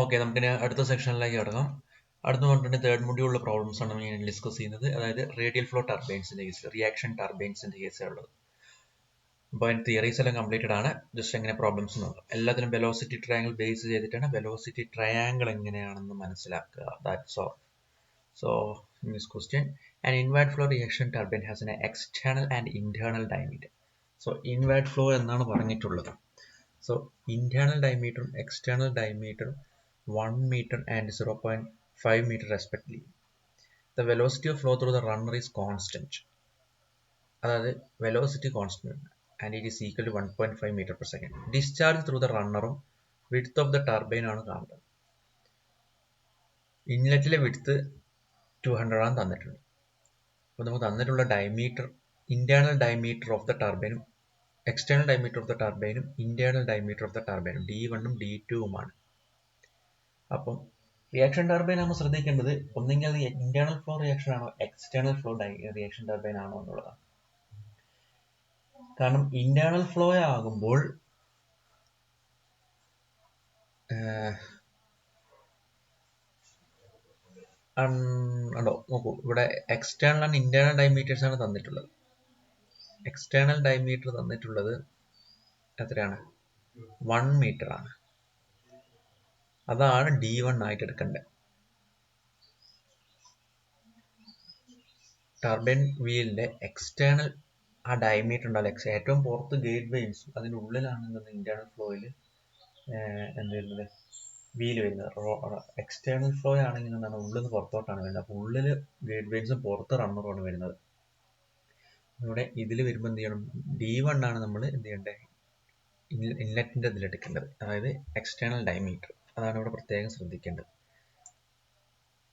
Okay, നമുക്കിനി അടുത്ത സെക്ഷനിലേക്ക് കിടക്കാം. അടുത്ത പറഞ്ഞിട്ട് തേർഡ് മൊഡ്യൂളിലെ പ്രോബ്ലംസ് ആണ് ഞാൻ ഡിസ്കസ് ചെയ്യുന്നത്. അതായത് റേഡിയൽ ഫ്ലോ ടർബൈൻസിന്റെ കേസ്, റിയാക്ഷൻ ടർബൈൻസിന്റെ കേസ് ഉള്ളത്. അപ്പോൾ അതിന്റെ തിയറീസ് എല്ലാം കംപ്ലീറ്റഡ് ആണ്. ജസ്റ്റ് എങ്ങനെ പ്രോബ്ലംസ് നോക്കാം. എല്ലാത്തിനും വെലോസിറ്റി ട്രയാങ്കിൾ ബേസ് ചെയ്തിട്ടാണ് വെലോസിറ്റി ട്രയാങ്കിൾ എങ്ങനെയാണെന്ന് മനസ്സിലാക്കുക. That's all. So in this question, an inward flow reaction turbine has an external and internal diameter. So inward flow എന്നാണ് പറഞ്ഞിട്ടുള്ളത്. So internal diameter, external diameter 1 meter and 0.5 meter respectively. The velocity of flow through the runner is constant. അതായത് velocity constant and it is equal to 1.5 meter per second. Discharge through the runner width of the turbine ആണ് കാണുന്നത്. ഇൻലെറ്റിലെ width 200 ആണ് തന്നിട്ടുണ്ട്. അപ്പോൾ നമുക്ക് തന്നിട്ടുള്ള diameter, internal diameter of the ടർബൈനും external diameter of the ടർബൈനും ഇന്റേണൽ ഡയമീറ്റർ ഓഫ് ദ ടർബൈനും D1ഉം D2ഉമാണ്. അപ്പം റിയാക്ഷൻ ടർബൈൻ നമ്മൾ ശ്രദ്ധിക്കേണ്ടത് ഒന്നെങ്കിൽ അത് ഇന്റേണൽ ഫ്ലോ റിയാക്ഷൻ ആണോ എക്സ്റ്റേണൽ ഫ്ലോ റിയാക്ഷൻ ടർബൈൻ ആണോ എന്നുള്ളതാണ്. കാരണം ഇന്റേണൽ ഫ്ലോ ആകുമ്പോൾ ഉണ്ടോ നോക്കൂ, ഇവിടെ എക്സ്റ്റേണൽ ആൻഡ് ഇന്റേണൽ ഡയമീറ്റേഴ്സ് ആണ് തന്നിട്ടുള്ളത്. എക്സ്റ്റേണൽ ഡയമീറ്റർ തന്നിട്ടുള്ളത് എത്രയാണ്? 1 മീറ്റർ ആണ്. അതാണ് D1 ആയിട്ട് എടുക്കേണ്ടത്. ടർബൈൻ വീലിന്റെ എക്സ്റ്റേണൽ ആ ഡയമീറ്റർ ഉണ്ടാവില്ല, ഏറ്റവും പുറത്ത് ഗേറ്റ് വെയിൻസ് അതിൻ്റെ ഉള്ളിലാണ് ഇന്റേണൽ ഫ്ലോയിൽ എന്ത് വരുന്നത്, വീല് വരുന്നത്. എക്സ്റ്റേണൽ ഫ്ലോ ആണെങ്കിൽ എന്താണ്, ഉള്ളിൽ നിന്ന് പുറത്തോട്ടാണ് വരുന്നത്. അപ്പോൾ ഉള്ളിൽ ഗേറ്റ് വെയിൻസും പുറത്ത് റണ്ണറുമാണ് വരുന്നത്. ഇവിടെ ഇതിൽ വരുമ്പോൾ എന്ത് ചെയ്യണം, D1 ആണ് നമ്മൾ എന്ത് ചെയ്യേണ്ടത്, ഇൻലെറ്റിന്റെ ഇതിലെടുക്കേണ്ടത്, അതായത് എക്സ്റ്റേണൽ ഡയമീറ്റർ. അതാണ് ഇവിടെ പ്രത്യേകം ശ്രദ്ധിക്കേണ്ടത്.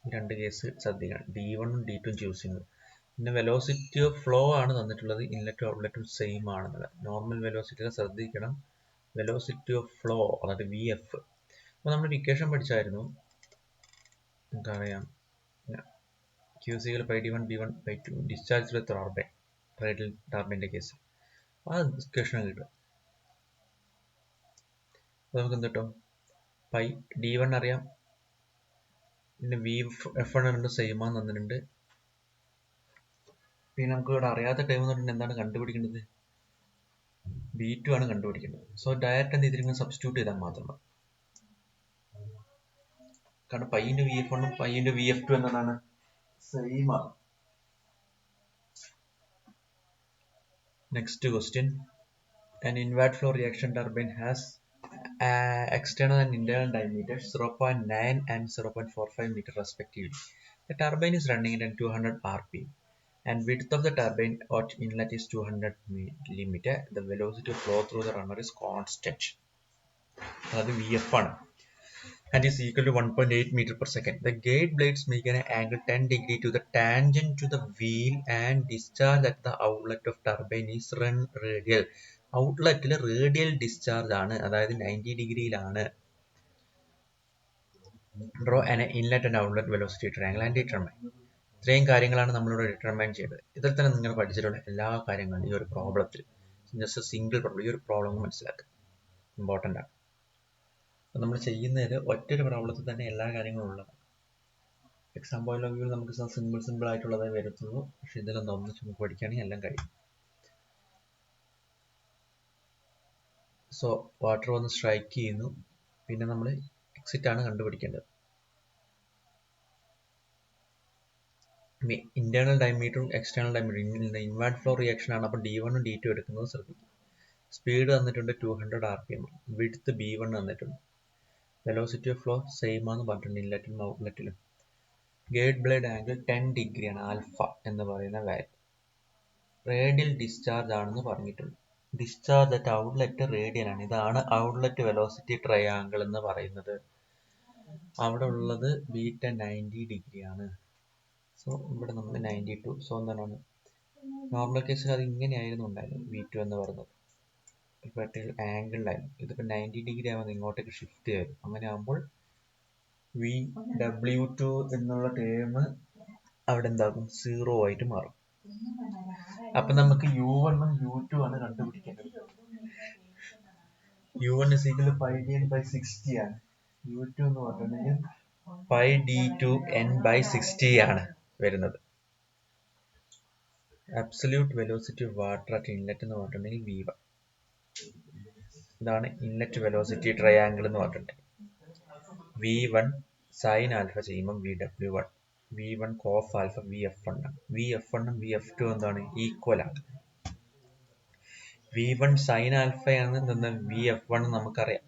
ഈ രണ്ട് കേസ് ശ്രദ്ധിക്കണം, D1ഉം D2ഉം ചൂസ് ചെയ്യുന്നത്. പിന്നെ വെലോസിറ്റി ഓഫ് ഫ്ലോ ആണ് തന്നിട്ടുള്ളത്, ഇൻലെറ്റും ഔട്ട്ലെറ്റും സെയിം ആണെന്നുള്ളത്. നോർമൽ വെലോസിറ്റിയിൽ ശ്രദ്ധിക്കണം, വെലോസിറ്റി ഓഫ് ഫ്ലോ അതായത് VF. അപ്പോൾ നമ്മൾ ഇക്വേഷൻ പഠിച്ചായിരുന്നു, നമുക്കറിയാം QC/D1/V1/2 ഡിസ്ചാർജ് വിത്ത് ടർബൈൻ, റേഡിയൽ ടർബൈൻ്റെ കേസ് ആ ഇക്വേഷൻ കിട്ടും. അപ്പോൾ നമുക്ക് എന്ത് കിട്ടും, D1 അറിയാം, പിന്നെ VF1 രണ്ടും സെയിം ആണെന്ന് തന്നിട്ടുണ്ട്. പിന്നെ നമുക്ക് ഇവിടെ അറിയാത്ത ടൈം എന്ന് പറഞ്ഞാൽ എന്താണ് കണ്ടുപിടിക്കേണ്ടത്, V2 ആണ് കണ്ടുപിടിക്കേണ്ടത്. സോ ഡയറക്റ്റ് എന്ത് ചെയ്തിരിക്കുന്നത്, സബ്സ്റ്റിറ്റ്യൂട്ട് ചെയ്താൽ മാത്രം മതി. കാരണം പൈൻ്റെ VF1ഉം പൈൻ്റെ VF2 എന്നതാണ് സെയിം ആണ്. Next question, an inward flow reaction turbine has external and internal diameters 0.9 and 0.45 meter respectively. The turbine is running at 200 rpm and width of the turbine at inlet is 200 millimeter. The velocity of flow through the runner is constant. That is VF ആണ്, and is equal to 1.8 meter per second. The gate blades make an angle 10 degree to the tangent to the wheel and discharge at the outlet of turbine is run radial. ഔട്ട്ലെറ്റിൽ radial discharge ആണ്, അതായത് 90 ഡിഗ്രിയിലാണ്. Draw an inlet and outlet velocity triangle and determine. ഇത്രയും കാര്യങ്ങളാണ് നമ്മളിവിടെ determine ചെയ്തത്. ഇതിൽ തന്നെ നിങ്ങൾ പഠിച്ചിട്ടുള്ള എല്ലാ കാര്യങ്ങളും ഈ ഒരു പ്രോബ്ലത്തിൽ, ജസ്റ്റ് സിംഗിൾ പ്രോബ്ലം, ഈ ഒരു പ്രോബ്ലം മനസ്സിലാക്കുക, ഇമ്പോർട്ടൻ്റ് ആണ്. അപ്പം നമ്മൾ ചെയ്യുന്നതിൽ ഒറ്റൊരു പ്രോബ്ലത്തിൽ തന്നെ എല്ലാ കാര്യങ്ങളും ഉള്ളതാണ്. എക്സാം പോയിന്റ് ഓഫ് വ്യൂ നമുക്ക് സിമ്പിൾ ആയിട്ടുള്ളതേ വരത്തുള്ളൂ, പക്ഷെ ഇതിലൊന്നും ഒന്നിച്ച് നമുക്ക് പഠിക്കുകയാണെങ്കിൽ എല്ലാം കഴിയും. സോ വാട്ടർ വന്ന് സ്ട്രൈക്ക് ചെയ്യുന്നു, പിന്നെ നമ്മൾ എക്സിറ്റ് ആണ് കണ്ടുപിടിക്കേണ്ടത്. ഇന്റേണൽ ഡയമീറ്ററും എക്സ്റ്റേണൽ ഡയമീറ്ററും ഇൻവാർഡ് ഫ്ലോ റിയാക്ഷൻ ആണ്. അപ്പോൾ D1ഉം D2 എടുക്കുന്നത് ശ്രദ്ധിക്കും. സ്പീഡ് തന്നിട്ടുണ്ട് 200 rpm, വിഡ്ത്ത് B1 തന്നിട്ടുണ്ട്, വെലോസിറ്റി ഓഫ് ഫ്ലോ സെയിം ആണെന്ന് പറഞ്ഞിട്ടുണ്ട് ഇൻലെറ്റിലും ഔട്ട്ലെറ്റിലും. ഗേറ്റ് ബ്ലേഡ് ആംഗിൾ 10 ഡിഗ്രിയാണ്, ആൽഫ എന്ന് പറയുന്ന വാല്യൂ. റേഡിയൽ ഡിസ്ചാർജ് ആണെന്ന് പറഞ്ഞിട്ടുണ്ട്. ഡിസ്ചാർജ് അറ്റ് ഔട്ട്ലെറ്റ് റേഡിയൽ ആണ്. ഇതാണ് ഔട്ട്ലെറ്റ് വെലോസിറ്റി ട്രയാങ്കിൾ എന്ന് പറയുന്നത്. അവിടെ ഉള്ളത് ബീറ്റ 90 ഡിഗ്രിയാണ്. സോ ഇവിടെ നമ്മൾ 92. സോ എന്താണ്, നോർമൽ കേസിൽ അത് ഇങ്ങനെയായിരുന്നു ഉണ്ടായിരുന്നു, V2 എന്ന് പറയുന്നത് പെർട്ടിക്കുലർ ആംഗിളിലായിരുന്നു. ഇതിപ്പോൾ 90 ഡിഗ്രി ആകുമ്പോൾ ഇങ്ങോട്ടേക്ക് ഷിഫ്റ്റ് ചെയ്യും. അങ്ങനെ ആകുമ്പോൾ VW2 എന്നുള്ള ടേം അവിടെ എന്താകും, 0 ആയിട്ട് മാറും. അപ്പൊ നമുക്ക് U1ഉം U2 ആണ് കണ്ടുപിടിക്കേണ്ടത്. U1 = πdn/60 ആണ്. U2 എന്ന് പറഞ്ഞിട്ടുണ്ടെങ്കിൽ pi d2 n by 60 ആണ് വരുന്നത്. Absolute velocity of water at inlet എന്ന് പറഞ്ഞിട്ടുണ്ടെങ്കിൽ V1. ഇതാണ് ഇൻലെറ്റ് വെലോസിറ്റി ട്രയാങ്കിൾ എന്ന് പറഞ്ഞിട്ടുണ്ടെങ്കിൽ V1 സൈൻ ആൽഫ ചെയ്യുമ്പോൾ VW1, V1 cos alpha VF1 ആണ്. VF1 ഉം VF2 എന്താണ് ഈക്വൽ ആണ്. V1 സൈൻ ആൽഫയാണ് നിന്ന് VF1 നമുക്കറിയാം.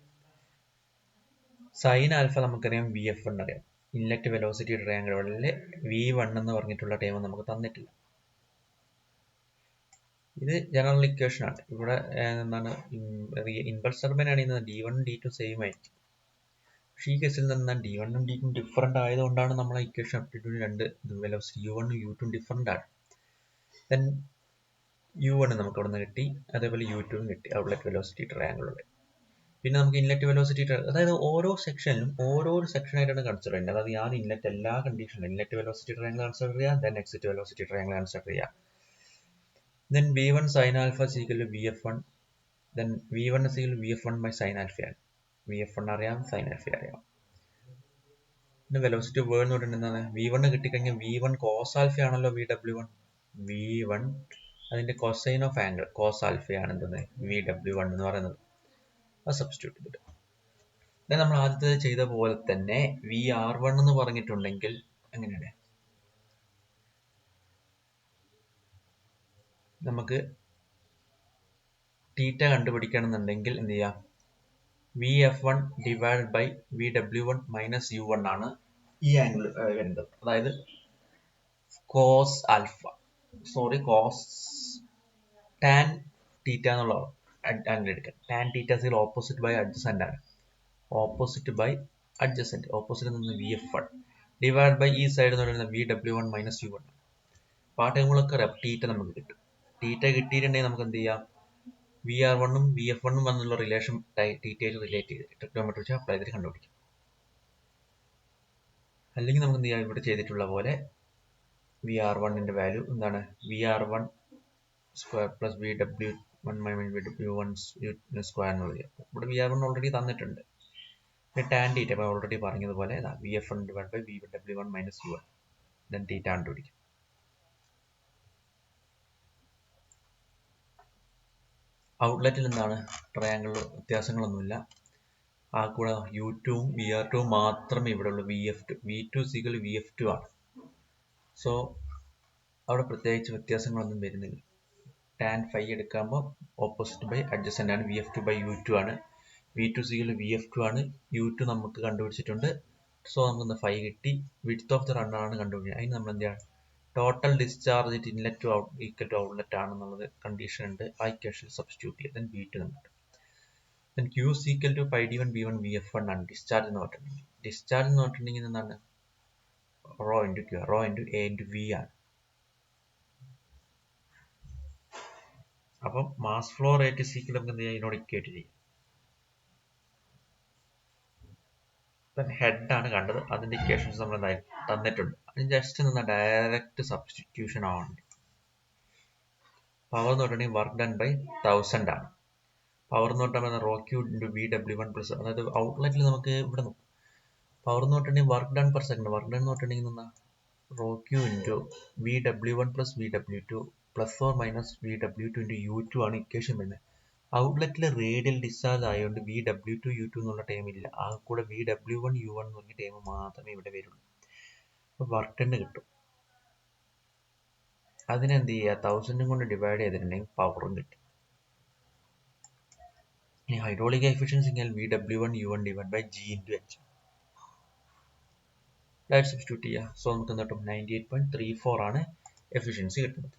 സൈൻ ആൽഫ നമുക്കറിയാം, VF1 അറിയാം. ഇൻലെറ്റ് വെലോസിറ്റി ട്രയാങ്കിളിൽ V1 എന്ന് പറഞ്ഞിട്ടുള്ള ടൈം നമുക്ക് തന്നിട്ടില്ല. ഇത് ജനറൽ ഇക്വേഷൻ ആണ്. ഇവിടെ എന്താണ് ഇൻപൾസ് ടർബൈൻ ആണെങ്കിൽ D1 D2 സെയിം ആയിരിക്കും. പക്ഷേ ഈ കേസിൽ നിന്ന് D1 ഉം D2 ഡിഫറെന്റ് ആയതുകൊണ്ടാണ് നമ്മളെ ഇക്വേഷൻ അപ്റ്റിറ്റ്യൂഡ് രണ്ട് വെലോസിറ്റി U1 ഉം U2 ഡിഫറെന്റ് ആണ്. ദെൻ U1 നമുക്ക് അവിടെ നിന്ന് കിട്ടി, അതേപോലെ U2 കിട്ടി ഔട്ട്ലെറ്റ് വെലോസിറ്റി ട്രയാങ്കിളിൽ. പിന്നെ നമുക്ക് ഇൻലെറ്റ് വെലോസിറ്റി അതായത് ഓരോ സെക്ഷനിലും ഓരോരോ സെക്ഷൻ ആയിട്ടാണ് കൺസിഡർ ചെയ്യുന്നത്. അതായത് ഞാൻ ഇൻലെറ്റ് എല്ലാ കണ്ടീഷനിലും ഇൻലെറ്റ് വെലോസിറ്റി ട്രയാങ്കിൾ കൺസിഡർ ചെയ്യുക, then exit velocity triangle consider ചെയ്യുക. Then V1 sin alpha is equal to VF1. Then V1 is equal to VF1 by sin alpha. VF1 അറിയാം, sin alpha അറിയാം. പിന്നെ velocity word എന്ന് പറഞ്ഞിട്ടുണ്ടെങ്കിൽ V1 കിട്ടിക്കഴിഞ്ഞാൽ V1 cos alpha ആണല്ലോ VW1. V1 അതിന്റെ cosine of angle cos alpha ആണ് എന്തെന്ന് VW1 എന്ന് പറയുന്നത്. അത് സബ്സ്റ്റിറ്റ്യൂട്ട് ചെയ്തിട്ട് നമ്മൾ ആദ്യത്തെ ചെയ്ത പോലെ തന്നെ VR1 എന്ന് പറഞ്ഞിട്ടുണ്ടെങ്കിൽ എങ്ങനെയാണ് നമുക്ക് തീറ്റ കണ്ടുപിടിക്കണമെന്നുണ്ടെങ്കിൽ എന്ത് ചെയ്യാം, VF1 divide by VW1 minus U1 ആണ് ഈ ആംഗിൾ വരുന്നത്. അതായത് കോസ് ടാൻ തീറ്റ എന്നുള്ള ആംഗിൾ എടുക്കാം. Tan theta opposite by adjacent ആണ്. ഓപ്പോസിറ്റ് ബൈ അഡ്ജസന്റ്, ഓപ്പോസിറ്റ് നിന്ന് VF1 ഡിവൈഡ് ബൈ ഈ സൈഡ് എന്ന് പറയുന്നത് VW1 മൈനസ് U1. അപ്പോൾ ആ ടൈമുകളൊക്കെ അറിയാം, തീറ്റ നമുക്ക് കിട്ടും. തീറ്റ കിട്ടിയിട്ടുണ്ടെങ്കിൽ നമുക്ക് എന്ത് ചെയ്യാം, VR1 ഉം VF1 ഉം തമ്മിലുള്ള റിലേഷൻ തീറ്റയിൽ റിലേറ്റ് ചെയ്ത് ട്രിഗ്നോമെട്രി വെച്ച് അപ്ലൈ ചെയ്തിട്ട് കണ്ടുപിടിക്കും. അല്ലെങ്കിൽ നമുക്ക് എന്ത് ചെയ്യാം, ഇവിടെ ചെയ്തിട്ടുള്ള പോലെ VR1ന്റെ വാല്യൂ എന്താണ് VR1 square plus VW1 minus VW1 square എന്ന് പറയാം. ഇവിടെ VR1 ഓൾറെഡി തന്നിട്ടുണ്ട്. ടാൻ തീറ്റ അപ്പോൾ ഓൾറെഡി പറഞ്ഞതുപോലെ VF1 divide by VW1 minus U1 then theta കണ്ടുപിടിക്കും. ഔട്ട്ലെറ്റിൽ എന്താണ് ട്രയാങ്കിൾ വ്യത്യാസങ്ങളൊന്നുമില്ല. ആ കൂടെ U2 ഉം VR2 മാത്രമേ ഇവിടെ ഉള്ളൂ. V2 ഈക്വൽ VF2 ആണ്. സോ അവിടെ പ്രത്യേകിച്ച് വ്യത്യാസങ്ങളൊന്നും വരുന്നില്ല. ടാൻ ഫൈ എടുക്കുമ്പോൾ ഓപ്പോസിറ്റ് ബൈ അഡ്ജസന്റ് ആണ്. VF2 ബൈ U2 ആണ്. V2 ഈക്വൽ VF2 ആണ്. U2 നമുക്ക് കണ്ടുപിടിച്ചിട്ടുണ്ട്. സോ നമുക്ക് ഫൈ കിട്ടി. വിഡ്ത്ത് ഓഫ് ദ റൺ ആണ് കണ്ടുപിടിക്കുക. അതിന് നമ്മൾ എന്ത് ചെയ്യണം, total discharge inlet to equal to outlet ആണെന്നുള്ളത് കണ്ടീഷൻ ഉണ്ട്. ആ ഇക്വേഷനിൽ സബ്സ്റ്റിറ്റ്യൂട്ട് ചെയ്ത് ദെൻ V2 നമുക്ക്. Then Q is equal to pi d1 v1 vf1 ആണ് ഡിസ്ചാർജ് എന്ന് പറഞ്ഞിട്ടുണ്ടെങ്കിൽ. ഡിസ്ചാർജ് എന്ന് പറഞ്ഞിട്ടുണ്ടെങ്കിൽ എന്താണ് rho into Q, rho into A into V ആണ്. അപ്പം മാസ് ഫ്ലോ റേറ്റ് സീക്കിൽ നമുക്ക് എന്ത് ചെയ്യാം, ഇതിനോട് ഇക്വേറ്റ് ചെയ്യും. ഹെഡ് ആണ് കണ്ടത്, അതിന്റെ ഇക്വേഷൻസ് നമ്മൾ തന്നിട്ടുണ്ട്. അതിന് ജസ്റ്റ് നിന്ന് ഡയറക്റ്റ് സബ്സ്റ്റിറ്റ്യൂഷൻ ആണ്. പവർ എന്ന് പറഞ്ഞിട്ടുണ്ടെങ്കിൽ വർക്ക് ഡൺ ബൈ 1000 ആണ്. പവർ എന്ന് പറഞ്ഞാൽ raw Q into VW1 plus, അതായത് ഔട്ട്ലെറ്റിൽ നമുക്ക് ഇവിടെ നോക്കും പവർ എന്ന് പറഞ്ഞിട്ടുണ്ടെങ്കിൽ work done per second. Work done എന്ന് പറഞ്ഞിട്ടുണ്ടെങ്കിൽ എന്താ rho Q into VW1 plus VW2 plus or minus VW2 into U2 ആണ് ഇക്വേഷൻ വരുന്നത്. ഔട്ട്ലെറ്റിൽ റേഡിയൽ ഡിസ്ചാർജ് ആയതുകൊണ്ട് VW2 U2 എന്നുള്ള ടൈം ഇല്ല. ആ കൂടെ VW1 U1 എന്ന് പറഞ്ഞ ടൈം മാത്രമേ ഇവിടെ വരുള്ളൂ. അപ്പോൾ വർക്ക് ഡൺ കിട്ടും. അതിനെന്ത് ചെയ്യുക, 1000 കൊണ്ട് ഡിവൈഡ് ചെയ്തിട്ടുണ്ടെങ്കിൽ പവറും കിട്ടും. ഇനി hydraulic efficiency VW1 U1 divide by G into H. Substitute ചെയ്യുക. സോ നമുക്ക് എന്ത് കിട്ടും, 98.34 ആണ് എഫിഷ്യൻസി കിട്ടുന്നത്.